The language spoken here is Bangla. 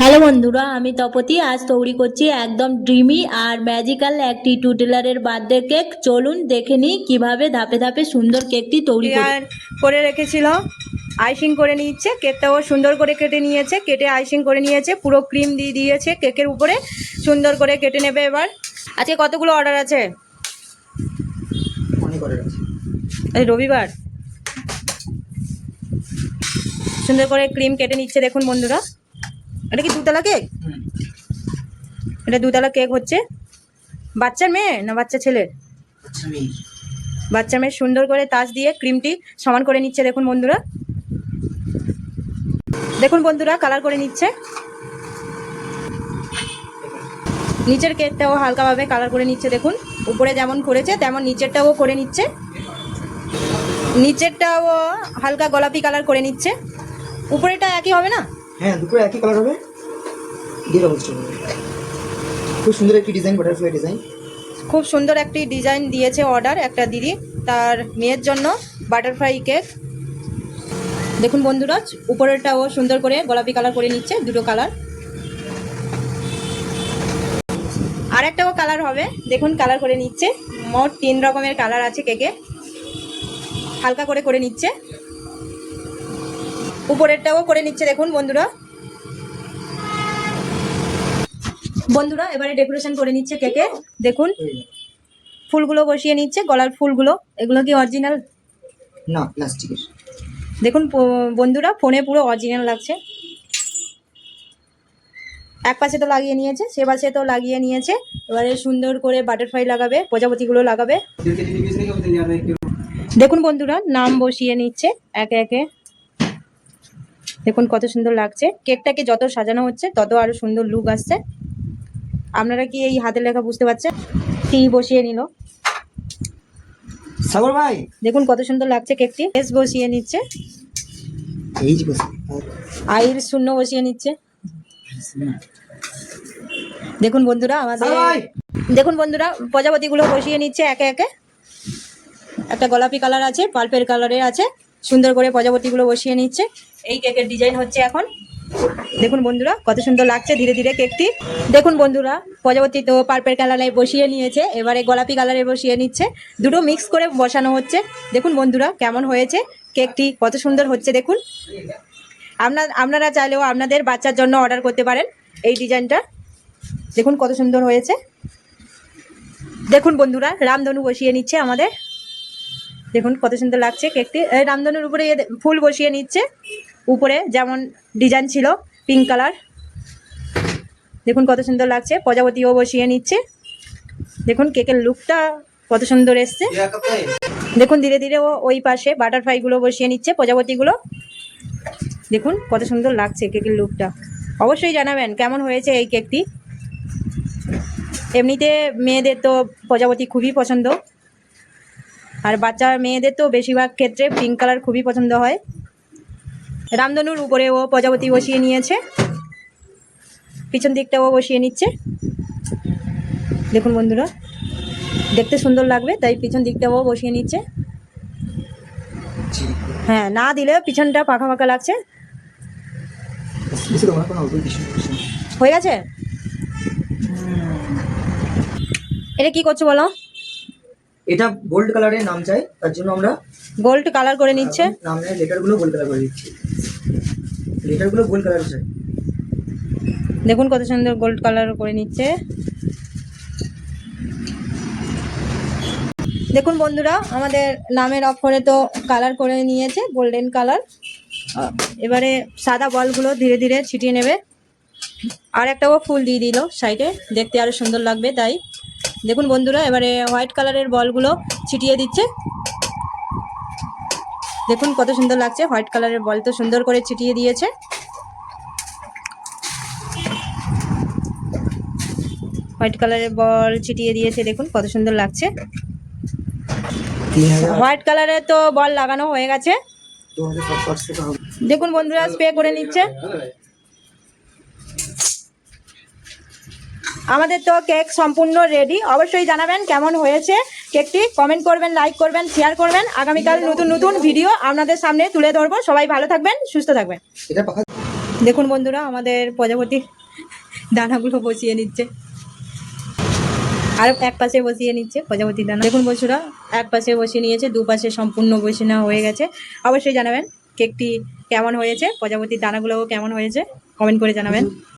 হ্যালো বন্ধুরা, আমি তপতি। আজ তৈরি করছি একদম ড্রিমি আর ম্যাজিক্যাল একটি টুটেলারের বার্থডে কেক। চলুন দেখে নিই কিভাবে ধাপে ধাপে সুন্দর কেকটি তৈরি করে রেখেছিল। আইসিং করে নিচ্ছে, কেকটাও সুন্দর করে কেটে নিয়েছে, কেটে আইসিং করে নিয়েছে, পুরো ক্রিম দিয়ে দিয়েছে কেকের উপরে, সুন্দর করে কেটে নেবে। এবার আজকে কতগুলো অর্ডার আছে? আজ রবিবার। সুন্দর করে ক্রিম কেটে নিচ্ছে। দেখুন বন্ধুরা, এটা কি দুতলা কেক? এটা দুতলা কেক হচ্ছে। বাচ্চার মেয়ে না বাচ্চা ছেলের? বাচ্চা মেয়ে। সুন্দর করে তাজ দিয়ে ক্রিমটি সমান করে নিচ্ছে। দেখুন বন্ধুরা, দেখুন বন্ধুরা, কালার করে নিচ্ছে। নিচের কেকটাও হালকাভাবে কালার করে নিচ্ছে। দেখুন উপরে যেমন করেছে তেমন নিচেরটাও করে নিচ্ছে। নিচেরটাও হালকা গোলাপি কালার করে নিচ্ছে। উপরেটা একই হবে না? হ্যাঁ, দুপুরে একই কালার হবে। খুব সুন্দর একটি ডিজাইন, বাটারফ্লাই ডিজাইন। খুব সুন্দর একটি ডিজাইন দিয়েছে অর্ডার একটা দিদি তার মেয়ের জন্য, বাটারফ্লাই কেক। দেখুন বন্ধুরা, উপরেরটাও সুন্দর করে গোলাপি কালার করে নিচ্ছে, দুটো কালার। আর একটাও কালার হবে, দেখুন কালার করে নিচ্ছে। মোট 3 রকমের কালার আছে কেকে, হালকা করে করে নিচ্ছে। উপরেরটাও করে নিচ্ছে। দেখুন বন্ধুরা, এবারে ডেকোরেশন করে নিচ্ছে কেকে। দেখুন ফুলগুলো বসিয়ে নিচ্ছে, গলার ফুলগুলো। এগুলো কি অরিজিনাল না, প্লাস্টিকের। দেখুন বন্ধুরা, ফোনে পুরো অরিজিনাল লাগছে। এক পাশে তো লাগিয়ে নিয়েছে, সে পাশে তো লাগিয়ে নিয়েছে। এবারে সুন্দর করে বাটারফ্লাই লাগাবে, প্রজাপতিগুলো লাগাবে। দেখুন বন্ধুরা, নাম বসিয়ে নিচ্ছে একে একে। দেখুন কত সুন্দর লাগছে। কেকটাকে যত সাজানো হচ্ছে তত আরো সুন্দর লুক আসছে। আপনারা কি এই হাতের লেখা বুঝতে পারছেন? টি বসিয়ে নিল। সাগর ভাই, দেখুন কত সুন্দর লাগছে কেকটি। এস বসিয়ে নিচ্ছে, আইর শূন্য বসিয়ে নিচ্ছে। দেখুন বন্ধুরা দেখুন বন্ধুরা, প্রজাপতিগুলো বসিয়ে নিচ্ছে একে একে। একটা গোলাপি কালার আছে, পার্পেল কালারের আছে। সুন্দর করে প্রজাপতিগুলো বসিয়ে নিচ্ছে। এই কেকের ডিজাইন হচ্ছে এখন। দেখুন বন্ধুরা কত সুন্দর লাগছে ধীরে ধীরে কেকটি। দেখুন বন্ধুরা, প্রজাপতি তো পার্পেল কালারে বসিয়ে নিয়েছে, এবারে গোলাপি কালারে বসিয়ে নিচ্ছে। দুটো মিক্স করে বসানো হচ্ছে। দেখুন বন্ধুরা কেমন হয়েছে কেকটি, কত সুন্দর হচ্ছে। দেখুন আপনারা চাইলেও আপনাদের বাচ্চার জন্য অর্ডার করতে পারেন এই ডিজাইনটা। দেখুন কত সুন্দর হয়েছে। দেখুন বন্ধুরা, রামধনু বসিয়ে নিচ্ছে আমাদের। দেখুন কত সুন্দর লাগছে কেকটি। রামধনুর উপরে ফুল বসিয়ে নিচ্ছে, উপরে যেমন ডিজাইন ছিল পিঙ্ক কালার। দেখুন কত সুন্দর লাগছে। প্রজাপতিও বসিয়ে নিচ্ছে। দেখুন কেকের লুকটা কত সুন্দর এসছে। দেখুন ধীরে ধীরে ওই পাশে বাটারফ্লাইগুলো বসিয়ে নিচ্ছে, প্রজাপতিগুলো। দেখুন কত সুন্দর লাগছে কেকের লুকটা। অবশ্যই জানাবেন কেমন হয়েছে এই কেকটি। এমনিতে মেয়েদের তো প্রজাপতি খুবই পছন্দ, আর বাচ্চা মেয়েদের তো বেশিরভাগ ক্ষেত্রে পিঙ্ক কালার খুবই পছন্দ হয়। রামধনুর উপরে ও প্রজাপতি বসিয়ে নিয়েছে, পিছন দিকটাও বসিয়ে নিচ্ছে। দেখুন বন্ধুরা, দেখতে সুন্দর লাগবে তাই পিছন দিকটাও বসিয়ে নিচ্ছে। হ্যাঁ, না দিলে পিছনটা পাকা পাকা লাগছে। হয়ে গেছে। এটা কি করছো বলো? এটা গোল্ড কালারের নাম চাই, তার জন্য আমরা গোল্ড কালার করে নিচ্ছে। নামের লেটারগুলো গোল্ড কালার করে দিচ্ছি। লেটারগুলো গোল্ড কালার চাই। দেখুন কত সুন্দর গোল্ড কালার করে নিচ্ছে। দেখুন বন্ধুরা, আমাদের নামের অক্ষরে তো কালার করে নিয়েছে গোল্ডেন কালার। এবারে সাদা বলগুলো ধীরে ধীরে ছিটিয়ে নেবে। আর একটাও ফুল দিয়ে দিল সাইডে, দেখতে আরো সুন্দর লাগবে তাই। দেখুন বন্ধুরা, এবারে হোয়াইট কালারের বলগুলো ছিটিয়ে দিচ্ছে। দেখুন কত সুন্দর লাগছে। হোয়াইট কালারের বল তো সুন্দর করে ছিটিয়ে দিয়েছে। হোয়াইট কালারের বল ছিটিয়ে দিয়েছে। দেখুন কত সুন্দর লাগছে। হোয়াইট কালারের তো বল লাগানো হয়ে গেছে। দেখুন বন্ধুরা, স্প্রে করে নিচ্ছে। আমাদের তো কেক সম্পূর্ণ রেডি। অবশ্যই জানাবেন কেমন হয়েছে কেকটি। কমেন্ট করবেন, লাইক করবেন, শেয়ার করবেন। আগামীকাল নতুন নতুন ভিডিও আপনাদের সামনে তুলে ধরবো। সবাই ভালো থাকবেন, সুস্থ থাকবেন। দেখুন বন্ধুরা আমাদের প্রজাপতি দানাগুলো বসিয়ে নিচ্ছে, আর এক পাশে বসিয়ে নিচ্ছে প্রজাপতির দানা। দেখুন বন্ধুরা এক পাশে বসিয়ে নিয়েছে, দুপাশে সম্পূর্ণ বসিয়ে নেওয়া হয়ে গেছে। অবশ্যই জানাবেন কেকটি কেমন হয়েছে, প্রজাপতির দানাগুলোও কেমন হয়েছে, কমেন্ট করে জানাবেন।